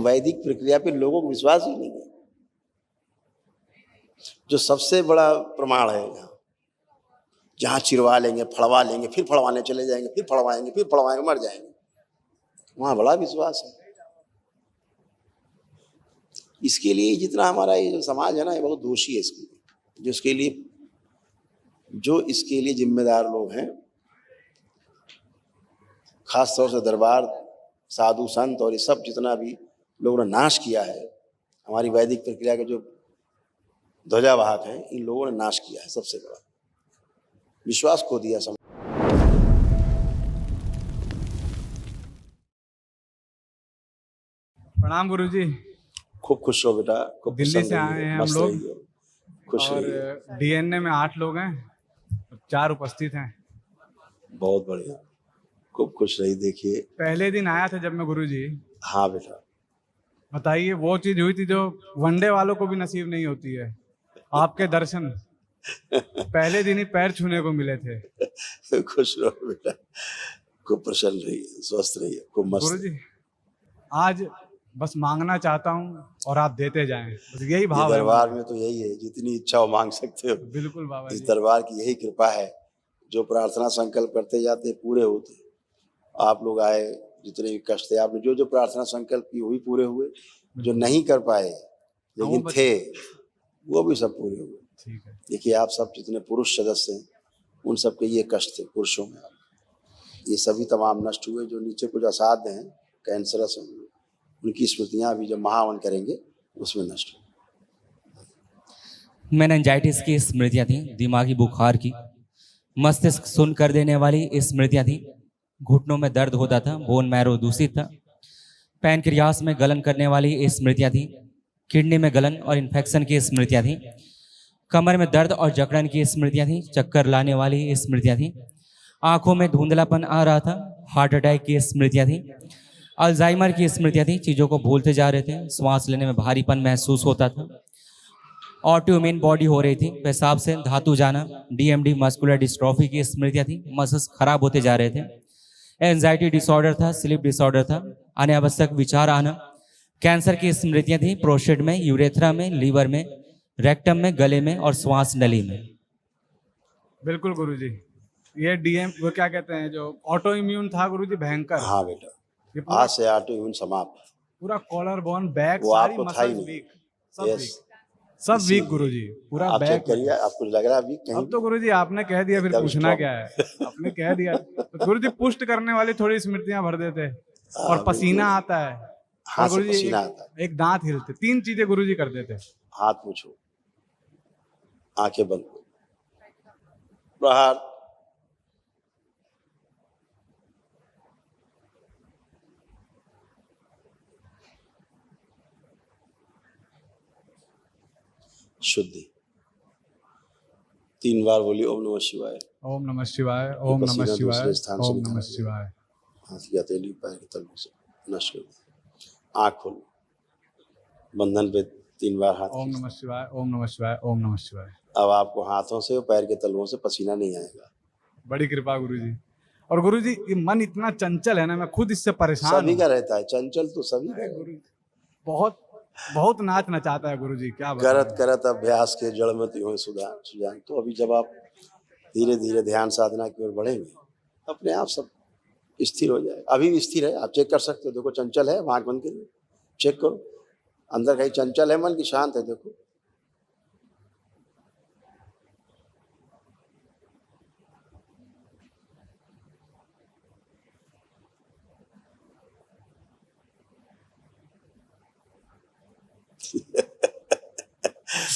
वैदिक प्रक्रिया पे लोगों को विश्वास ही नहीं है, जो सबसे बड़ा प्रमाण है। जहां चिरवा लेंगे, फड़वा लेंगे, फिर फड़वाने चले जाएंगे, फिर फड़वाएंगे, फिर फड़वाएंगे, मर जाएंगे, वहां बड़ा विश्वास है। इसके लिए जितना हमारा ये जो समाज है ना, ये बहुत दोषी है इसके लिए। जो इसके लिए जिम्मेदार लोग हैं, खास तौर से दरबार, साधु संत और ये सब जितना भी लोगों ने नाश किया है, हमारी वैदिक प्रक्रिया के जो ध्वजावाहक हैं, इन लोगों ने नाश किया है। सबसे बड़ा विश्वास खो दिया समाज। प्रणाम गुरुजी। खूब खुश हो बेटा, खूब दिल्ली से आए हैं हम लोग, खुश और रहिए। डीएनए में 8 लोग हैं, 4 उपस्थित हैं। बहुत बढ़िया, खूब खुश रही। देखिए पहले दिन आया था जब मैं गुरुजी। हाँ बेटा, बताइए, वो चीज हुई थी जो वनडे वालों को भी नसीब नहीं होती है, आपके दर्शन। पहले दिन ही पैर छूने को मिले थे। खुश रहो बेटा, खूब प्रसन्न रहिए, स्वस्थ रहिए, खूब मस्त। गुरुजी, आज बस मांगना चाहता हूँ और आप देते जाएं, बस यही भाव है। दरबार में तो यही है, जितनी इच्छा हो मांग सकते हो। बिल्कुल बाबा इस जी। दरबार की यही कृपा है, जो प्रार्थना संकल्प करते जाते पूरे होते। आप लोग आए, जितने भी कष्ट थे, आपने जो जो प्रार्थना संकल्प की वही पूरे हुए, जो नहीं कर पाए लेकिन थे वो भी सब पूरे हुए। ठीक है। देखिए आप सब जितने पुरुष सदस्य हैं, उन सब के ये कष्ट थे पुरुषों में, ये सभी तमाम नष्ट हुए। जो नीचे कुछ असाध्य हैं, कैंसरस हैं, उनकी स्मृतियां भी जब महावन करेंगे उसमें नष्ट हो। मेनिंजाइटिस की स्मृतियाँ थी, दिमागी बुखार की, मस्तिष्क सुन्न कर देने वाली स्मृतियाँ थी, घुटनों में दर्द होता था, बोन मैरो दूषित था, पैनक्रियास में गलन करने वाली स्मृतियाँ थी, किडनी में गलन और इन्फेक्शन की स्मृतियाँ थी, कमर में दर्द और जकड़न की स्मृतियाँ थी, चक्कर लाने वाली स्मृतियाँ थी, आंखों में धुंधलापन आ रहा था, हार्ट अटैक की स्मृतियाँ थी, अल्जाइमर की स्मृतियाँ थी, चीज़ों को भूलते जा रहे थे, श्वास लेने में भारीपन महसूस होता था, ऑटोइम्यून बॉडी हो रही थी, पेशाब से धातु जाना, डीएमडी मस्कुलर डिस्ट्रॉफी की स्मृतियाँ थी, मसल्स खराब होते जा रहे थे, एंजाइटी डिसऑर्डर था, स्लीप डिसऑर्डर था, अनावश्यक विचार आना, कैंसर की स्मृतियाँ थी, प्रोस्टेट में, यूरेथ्रा में, लीवर में, रेक्टम में, गले में और श्वास नली में। बिल्कुल गुरुजी, ये डीएम वो क्या कहते हैं, जो ऑटो इम्यून था गुरुजी, भयंकर। हाँ बेटा, ये आज से ऑटो इम्यून समाप्त। पूरा कॉलर बोन, बैक, वो सारी आपको था ही मसल्स नहीं। वीक, सब यस, वीक, सब वीक गुरुजी, पूरा आप चेक बैक। करिए, आपको लग रहा है अभी कहीं। अब तो गुरुजी आपने कह दिया, फिर एकदम पूछना strong। क्या है, आपने कह दिया। तो गुरुजी पुष्ट करने वाली थोड़ी स्मृतियां भर देते, और हाँ, पसीना बिल्कुल। आता है, हाथ और से गुरुजी पसीना आता है। एक दांत हिलते, 3 चीजें गुरुजी कर देते। हाथ पूछो, आंखें बंद करो, प्रहार। शुद्धि 3 बार बोलिए, ओम नमः शिवाय। ओम नमः शिवाय, ओम नमः पसीना शिवाय, दूसरे स्थान से ओम निकाला नमः जाए। शिवाय। हाथ की हथेली पैर के तलवों से नष्ट कर दो। आँख खोलो, बंधन पे 3 बार हाथ ओम खींचो। नमः शिवाय, ओम नमः शिवाय, ओम नमः शिवाय। अब आपको हाथों से और पैर के तलवों से पसीना नहीं आएगा। बड़ी कृपा गुरुजी। और गुरुजी ये मन इतना चंचल है ना, मैं खुद इससे परेशान सभी हूँ। का रहता है, चंचल तो सभी का रहता है। गुरु बहुत बहुत नाच नचाता है गुरुजी, क्या बताऊं। करत करत अभ्यास के जड़ में त्यों सुजान। तो अभी जब आप धीरे धीरे ध्यान साधना की ओर बढ़ेंगे, अपने आप सब स्थिर हो जाए। अभी भी स्थिर है, आप चेक कर सकते हो। देखो चंचल है, आंख बंद करिए, चेक करो अंदर कहीं चंचल है मन की शांत है। देखो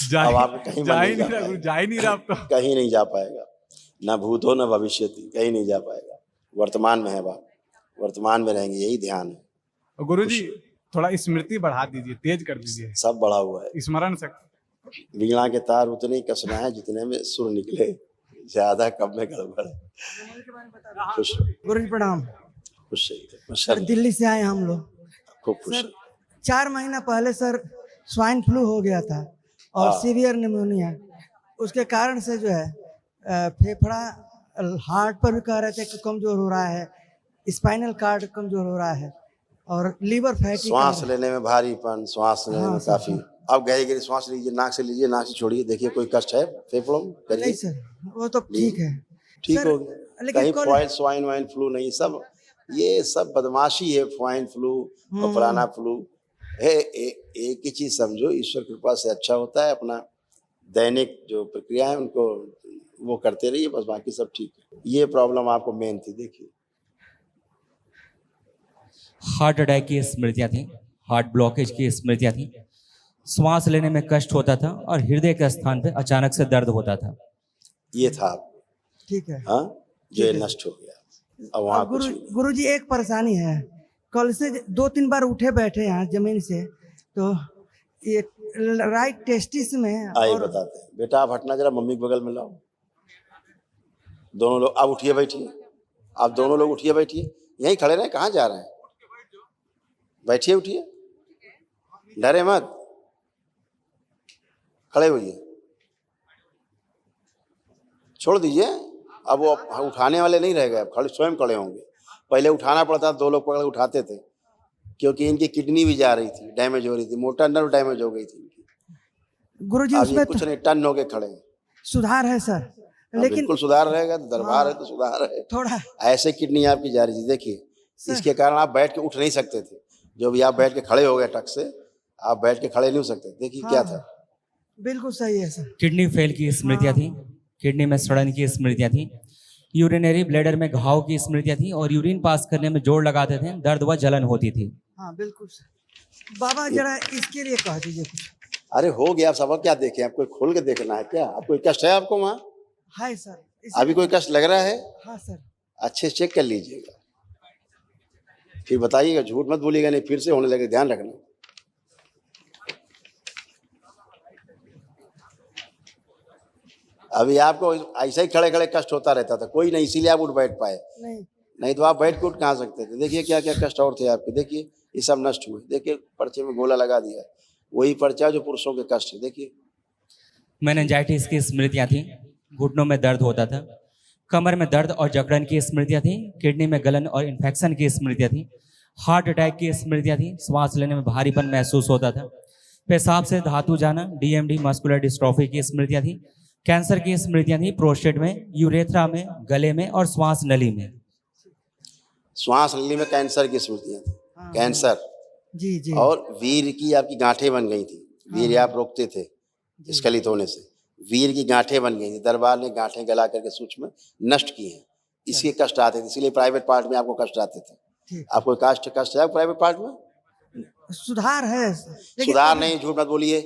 अब आपको कहीं जा ही नहीं नहीं रहा गुरु, जा ही नहीं रहा अब तो। कहीं नहीं जा पाएगा, ना भूत हो ना भविष्य, कहीं नहीं जा पाएगा। वर्तमान में है बात, वर्तमान में रहेंगे, यही ध्यान है। और गुरुजी थोड़ा स्मृति बढ़ा दीजिए, तेज कर दीजिए, सब बढ़ा हुआ है। स्मरण शक्ति। वीणा के तार उतने ही कसना है जितने में सुर निकले, ज्यादा कब में गड़बड़ है। खुश गुरु जी प्रणाम। खुश रहिए सर दिल्ली से आए हम लोग। खूब खुश सर 4 महीना पहले सर स्वाइन फ्लू हो गया था और सीवियर निमोनिया। उसके कारण से जो है फेफड़ा, हार्ट पर भी कह रहे थे कि कमजोर हो रहा है, स्पाइनल कार्ड कमजोर हो रहा है। और लीवर फैटी श्वास लेने में भारीपन, श्वास लेने हाँ, में सर, काफी। अब गहरी गहरी श्वास लीजिए, नाक से लीजिए, नाक से छोड़िए, देखिए कोई कष्ट है फेफड़ों में, नहीं करिए, सर, वो तो ठीक है ठीक सर, हो गया। लेकिन कहीं कल फॉइल स्वाइन वाइन फ्लू नहीं, सब ये सब बदमाशी है, स्वाइन फ्लू और फलाना फ्लू है। एक ही चीज समझो, ईश्वर कृपा से अच्छा होता है, अपना दैनिक जो प्रक्रिया है उनको वो करते रहिए, बस बाकी सब ठीक है। ये प्रॉब्लम आपको मेन थी, देखिए हार्ट अटैक की स्मृतियां थी, हार्ट ब्लॉकेज की स्मृतियां थी, श्वास लेने में कष्ट होता था और हृदय के स्थान पे अचानक से दर्द होता था। ये था ठीक है। हाँ, जो ये नष्ट हो गया। अब वहाँ अब कुछ नहीं। गुरु जी एक परेशानी है, कल से 2-3 बार उठे बैठे यहाँ जमीन से, तो ये राइट टेस्टिस में आइए और बताते हैं। बेटा आप हटना जरा, मम्मी के बगल में लाओ। दोनों लोग आप उठिए बैठिए, आप दोनों लोग उठिए बैठिए, यहीं खड़े रहे, कहाँ जा रहे हैं? बैठिए उठिए, डरे मत, खड़े होइए, छोड़ दीजिए। अब वो उठाने वाले नहीं रह गए, अब खड़े स्वयं खड़े होंगे। पहले उठाना पड़ता, 2 लोग पकड़ उठाते थे, क्योंकि इनकी किडनी भी जा रही थी, डैमेज हो रही थी, मोटा नर्व डैमेज हो गई थी इनकी। गुरु जी अब ये उसमें कुछ तो नहीं, टन होके खड़े हैं। सुधार है सर, हाँ, लेकिन बिल्कुल सुधार रहेगा, तो दरबार है तो सुधार है। थोड़ा ऐसे किडनी आपकी जा रही थी, देखिए इसके कारण आप बैठ के उठ नहीं सकते थे। जो भी आप बैठ के खड़े हो गए टक से, आप बैठ के खड़े नहीं हो सकते। देखिए क्या था, बिल्कुल सही है सर। किडनी फेल की स्मृतियां थी, किडनी में सड़न की स्मृतियां थी, यूरिनरी ब्लैडर में घाव की स्मृतियां थी और यूरिन पास करने में जोर लगाते थे, दर्द व जलन होती थी। हाँ बिल्कुल सर। बाबा जरा इसके लिए कह दीजिए कुछ। अरे हो गया, आप सबक क्या देखें, आपको खोल के देखना है क्या? आप कोई कष्ट है आपको वहाँ? हाय सर अभी कोई कष्ट लग रहा है? हाँ सर। अच्छे से चेक कर लीजिएगा, फिर बताइएगा, झूठ मत बोलिएगा, नहीं फिर से होने लगे, ध्यान रखना। अभी आपको ऐसा ही खड़े खड़े कष्ट होता रहता था, कोई नहीं, इसीलिए आप उठ बैठ पाए, नहीं तो आप बैठ के उठ कहाँ सकते थे। देखिए क्या क्या कष्ट और थे आपके, देखिए ये सब नष्ट हुए। देखिए पर्चे में गोला लगा दिया, वही पर्चा जो पुरुषों के कष्ट है, देखिए। मेनिंजाइटिस की स्मृतियां थी, घुटनों में दर्द होता था, कमर में दर्द और जकड़न की स्मृतियां थी, किडनी में गलन और इन्फेक्शन की स्मृतियां थी, हार्ट अटैक की स्मृतियां थी, श्वास लेने में भारीपन महसूस होता था, पेशाब से धातु जाना, डीएमडी मस्कुलर डिस्ट्रॉफी की स्मृतियां थी, कैंसर की स्मृतियां थी, प्रोस्टेट में, यूरेथ्रा में, गले में और श्वास नली में। श्वास नली में कैंसर की स्मृतियां थी, कैंसर जी जी। और वीर की आपकी गांठें बन गई थी, वीर आप रोकते थे स्खलित होने से, वीर की गांठें बन गई थी, दरबार ने गांठें गला करके सूक्ष्म नष्ट की हैं, इसके कष्ट आते थे, इसलिए प्राइवेट पार्ट में आपको कष्ट आते थे। आपको कष्ट है प्राइवेट पार्ट में? सुधार है लेकिन सुधार नहीं, झूठ मत बोलिए।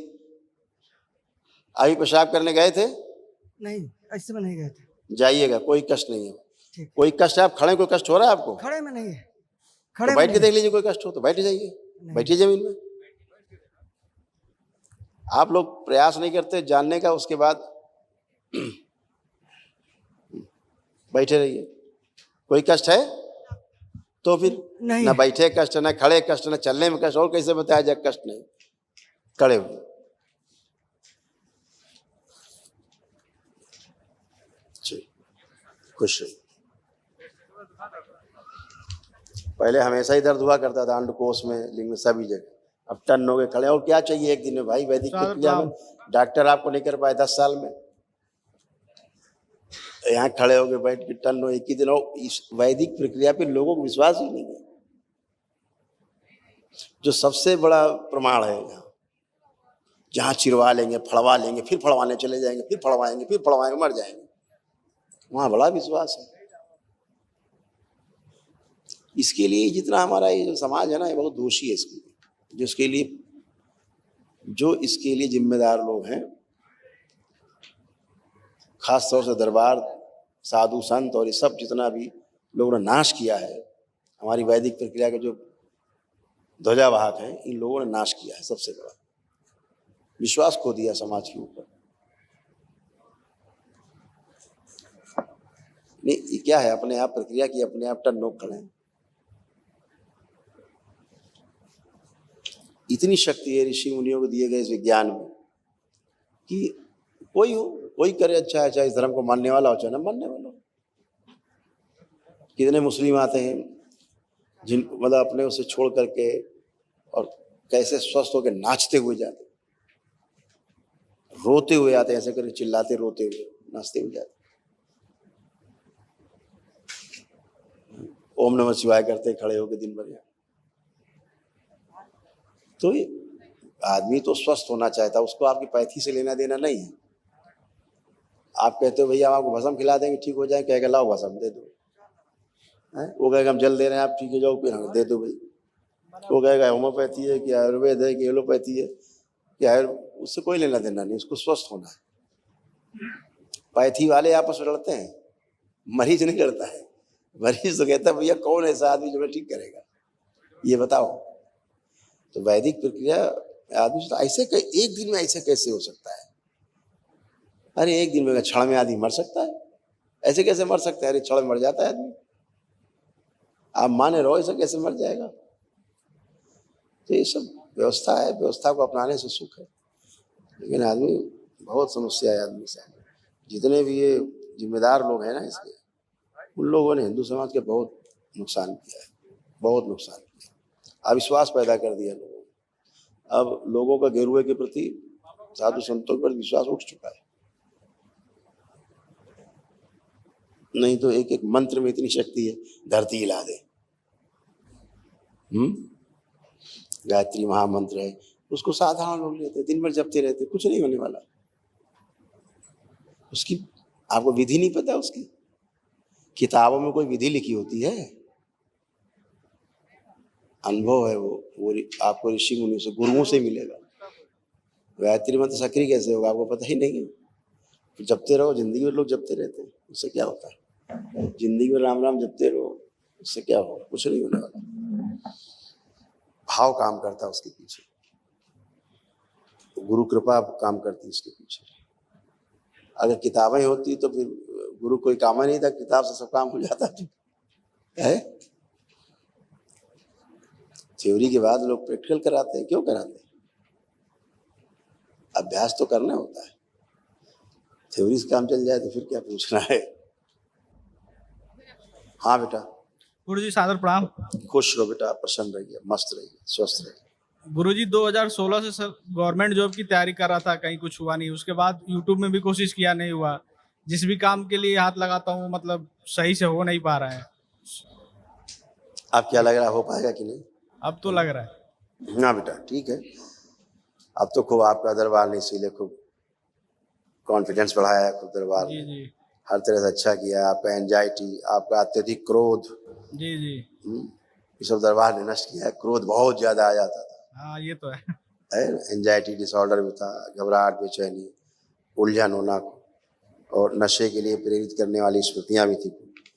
अभी पेशाब करने गए थे? नहीं, ऐसे में नहीं गए थे। जाइएगा, कोई कष्ट नहीं है। ठीक। कोई कष्ट है, आप खड़े, कोई कष्ट हो रहा है आपको? खड़े में नहीं है, तो खड़े बैठ में के नहीं। देख लीजिए, कोई कष्ट हो तो बैठ जाइए, बैठिए जमीन में। आप लोग प्रयास नहीं करते जानने का, उसके बाद बैठे रहिए। कोई कष्ट है तो फिर नहीं। ना बैठे कष्ट, ना खड़े कष्ट, ना चलने में कष्ट, और कैसे बताया जाए कष्ट नहीं? खड़े हुए, खुश रहिए। पहले हमेशा ही दर्द हुआ करता था, अंडकोश में, लिंग में, सभी जगह। अब टन हो गए खड़े, और क्या चाहिए एक दिन में भाई? वैदिक प्रक्रिया में डॉक्टर आपको नहीं कर पाए 10 साल में, यहाँ खड़े हो गए बैठ के टन हो एक ही दिन। और इस वैदिक प्रक्रिया पे लोगों को विश्वास ही नहीं है, जो सबसे बड़ा प्रमाण है। जहाँ चिरवा लेंगे, फड़वा लेंगे, फिर फड़वाने चले जाएंगे, फिर फड़वाएंगे, फिर फड़वाएंगे, मर जाएंगे, वहाँ बड़ा विश्वास है। इसके लिए जितना हमारा ये जो समाज है ना, ये बहुत दोषी है इसके लिए, जो इसके लिए जिम्मेदार लोग हैं, खास तौर से दरबार, साधु संत और ये सब जितना भी लोगों ने नाश किया है, हमारी वैदिक प्रक्रिया के जो ध्वजावाहक हैं, इन लोगों ने नाश किया है। सबसे बड़ा विश्वास खो दिया समाज के ऊपर। नहीं, ये क्या है? अपने आप प्रक्रिया की अपने आप टन नोक खड़े हैं। इतनी शक्ति है ऋषि मुनियों को दिए गए इस विज्ञान में कि कोई हो, कोई करे अच्छा है, चाहे इस धर्म को मानने वाला हो चाहे न मानने वाला हो। कितने मुस्लिम आते हैं, जिन मतलब अपने उसे छोड़ करके और कैसे स्वस्थ होकर नाचते हुए जाते, रोते हुए आते, ऐसे करके चिल्लाते रोते हुए नाचते हुए जाते, ओम नमः शिवाय करते खड़े होकर दिन भर। तो ये आदमी तो स्वस्थ होना चाहता है, उसको आपकी पैथी से लेना देना नहीं है। आप कहते हो भैया हम आपको भस्म खिला देंगे ठीक हो जाए, कहेगा लाओ भस्म दे दो, वो कहेगा हम जल दे रहे हैं आप ठीक हो जाओ, फिर दे दो भाई। वो कहेगा होम्योपैथी है कि आयुर्वेद है कि एलोपैथी है कि उससे कोई लेना देना नहीं, उसको स्वस्थ होना है। पैथी वाले आपस में लड़ते हैं, मरीज नहीं लड़ता है। मरीज तो कहता है भैया कौन ऐसा आदमी जो मैं ठीक करेगा, ये बताओ। तो वैदिक प्रक्रिया आदमी तो ऐसे एक दिन में ऐसे कैसे हो सकता है? अरे एक दिन में क्षण में आदमी मर सकता है, ऐसे कैसे मर सकता है? अरे क्षण में मर जाता है आदमी, आप माने रहो ऐसा कैसे मर जाएगा? तो ये सब व्यवस्था है, व्यवस्था को अपनाने से सुख है। लेकिन आदमी बहुत समस्या है आदमी से। जितने भी ये जिम्मेदार लोग हैं ना इसके, उन लोगों ने हिंदू समाज के बहुत नुकसान किया है, बहुत नुकसान किया, अविश्वास पैदा कर दिया लोगों को। अब लोगों का गेरुए के प्रति, साधु संतों पर विश्वास उठ चुका है। नहीं तो एक एक मंत्र में इतनी शक्ति है, धरती हिला दे। गायत्री महामंत्र है, उसको साधारण लोग लेते, दिन भर जपते रहते, कुछ नहीं होने वाला। उसकी आपको विधि नहीं पता, उसकी किताबों में कोई विधि लिखी होती है? अनुभव है वो आपको ऋषि मुनि से, गुरुओं से मिलेगा। गायत्री मंत्र सक्रिय कैसे होगा आपको पता ही नहीं है। जपते रहो, जिंदगी में लोग जपते रहते हैं, उससे क्या होता है? जिंदगी में राम राम जपते रहो, उससे क्या होगा? कुछ नहीं होने वाला। भाव काम करता है उसके पीछे, गुरु कृपा काम करती है उसके पीछे। अगर किताबें होती तो फिर गुरु कोई काम नहीं था, किताब से सब काम हो जाता है। थ्योरी के बाद लोग प्रैक्टिकल कराते हैं, क्यों कराते हैं? अभ्यास तो करना होता है। थ्योरी से काम चल जाए तो फिर क्या पूछना है। हाँ बेटा। गुरुजी सादर प्रणाम। खुश रहो बेटा, प्रसन्न रहिए, मस्त रहिए, स्वस्थ रहिए। गुरुजी 2016 से सर गवर्नमेंट जॉब की तैयारी कर रहा था, कहीं कुछ हुआ नहीं। उसके बाद यूट्यूब में भी कोशिश किया, नहीं हुआ। जिस भी काम के लिए हाथ लगाता हूँ मतलब सही से हो नहीं पा रहा है। आप क्या लग रहा है, हो पाएगा कि नहीं? अब तो लग रहा है। हाँ बेटा ठीक है। अब तो खूब आपका दरबार ने इसीलिए खूब कॉन्फिडेंस बढ़ाया है, खूब दरबार जी ने जी हर तरह से अच्छा किया। आपका एंजाइटी, आपका अत्यधिक क्रोध, जी जी ये सब दरबार ने नष्ट किया है। क्रोध बहुत ज्यादा आ जाता था, हाँ ये तो है। एंजाइटी डिसऑर्डर भी था, घबराहट, बेचैनी, उलझन होना, और नशे के लिए प्रेरित करने वाली स्मृतियां भी थी।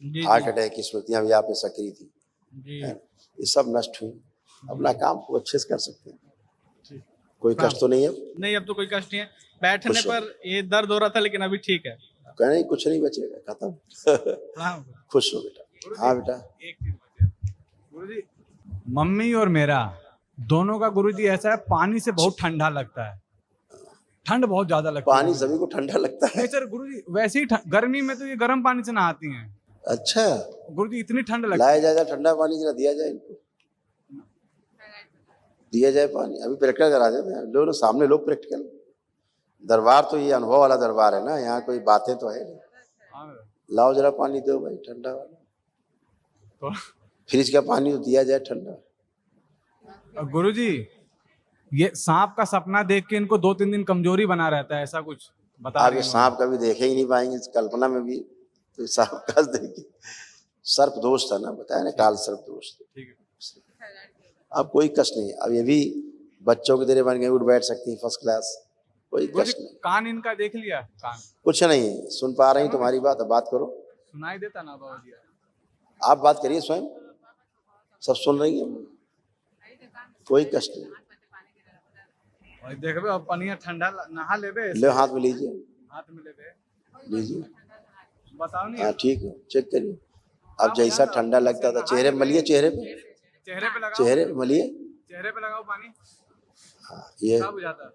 जी हार्ट अटैक की स्मृतियां भी आप में सक्रिय थी, जी ये सब नष्ट हुई। अपना काम को अच्छे से कर सकते हैं, कोई कष्ट तो नहीं है? नहीं, अब तो कोई कष्ट नहीं है। बैठने खुश पर ये दर्द हो रहा था, लेकिन अभी ठीक है। कहने कुछ नहीं बचेगा, खत्म। प्रणाम। खुश हो बेटा। हाँ बेटा। एक चीज गुरुजी, मम्मी और मेरा दोनों का गुरुजी ऐसा है, पानी से बहुत ठंडा लगता है, ठंड बहुत ज्यादा लगती है। पानी सभी को ठंडा लगता है। नहीं सर गुरुजी, वैसे ही गर्मी में तो ये गर्म पानी से नहाती हैं। अच्छा, गुरुजी इतनी ठंड लगती लाया जाए ठंडा पानी, जरा दिया जाए इनको, दिया जाए पानी। अभी प्रैक्टिकल करा देते लोग सामने, लोग प्रैक्टिकल। दरबार तो ये अनुभव वाला दरबार है ना, यहाँ कोई बातें तो है नहीं। लाओ जरा पानी दो भाई, ठंडा वाला। फ्रिज का पानी तो दिया जाए ठंडा। गुरुजी, ये सांप का सपना देख के इनको 2-3 दिन कमजोरी बना रहता है, ऐसा कुछ बता आप रही ये हैं। सांप कभी देखे ही नहीं पाएंगे कल्पना में भी, तो सांप का देखिए। सर्प दोष था ना, बताया ना, काल सर्प दोष। ठीक है। अब कोई कष्ट नहीं। अब ये भी बच्चों की तरह बन गए, उठ बैठ सकती है फर्स्ट क्लास, कोई गुरुजी, कष्ट नहीं। कान इनका देख लिया? कान कुछ नहीं, सुन पा रही तुम्हारी बात, अब बात करो। सुनाई देता ना बाबूजी? आप बात करिए स्वयं, सब सुन रही है, कोई कष्ट नहीं। और देखबे अब पनिया ठंडा नहा लेबे, ले हाथ में लीजिए, हाथ में लेबे, लीजिए। बताओ नहीं। हाँ ठीक है, चेक करिए। अब जैसा ठंडा लगता था, चेहरे पे मलिए, चेहरे पे, चेहरे पे लगाओ, चेहरे पे मलिए। चेहरे पे लगाओ पानी, हाँ, ये क्या बुझाता है?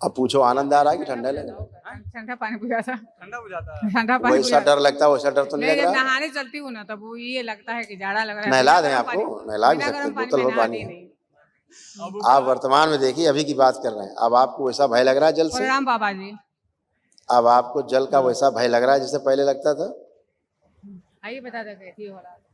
अब पूछो आनंद आ रहा है कि ठंडा लग रहा है? ठंडा पानी पिया था, ठंडा हो जाता है। ठंडा पानी वैसा पिया। डर लगता है, वैसा डर तो नहीं मैं लग जब रहा? नहाने चलती हूँ ना तब वो ये लगता है कि जाड़ा लग रहा है। नहला बिना दें गर्म आपको, पानी- नहला भी बिना सकते गर्म हैं, पानी बोतल में भर पानी नहाती है। नहीं। आप वर्तमान में देखिए, अभी की बात कर रहे हैं। अब आपको वैसा भय लग रहा है जल से? प्रणाम बाबा जी। अब आपको जल का वैसा भय लग रहा है जैसे पहले लगता था? आइए बता दे कैसी हो रहा है।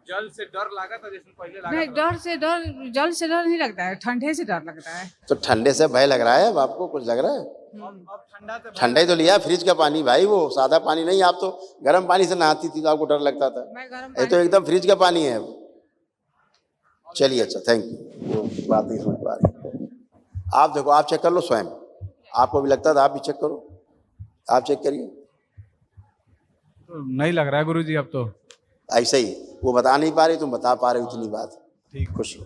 जल से डर लगा था जैसे पहले लगा नहीं, डर से डर, जल से डर नहीं लगता है, ठंडे से डर लगता है। तो ठंडे से भय लग रहा है? अब आपको कुछ लग रहा है? अब ठंडा से ठंडा ही तो लिया, फ्रिज का पानी भाई, वो सादा पानी नहीं। आप तो गर्म पानी से नहाती थी तो आपको डर लगता था। मैं गर्म ये तो एकदम फ्रिज का पानी है। चलिए, अच्छा, थैंक यू। वो बात नहीं समझ पा रही। आप देखो, आप चेक कर लो स्वयं। आपको भी लगता था, आप भी चेक करो, आप चेक करिए। तो नहीं लग रहा है गुरुजी अब तो। ऐसे ही वो बता नहीं पा रही, तुम बता पा रहे हो, इतनी बात। ठीक। खुश हो।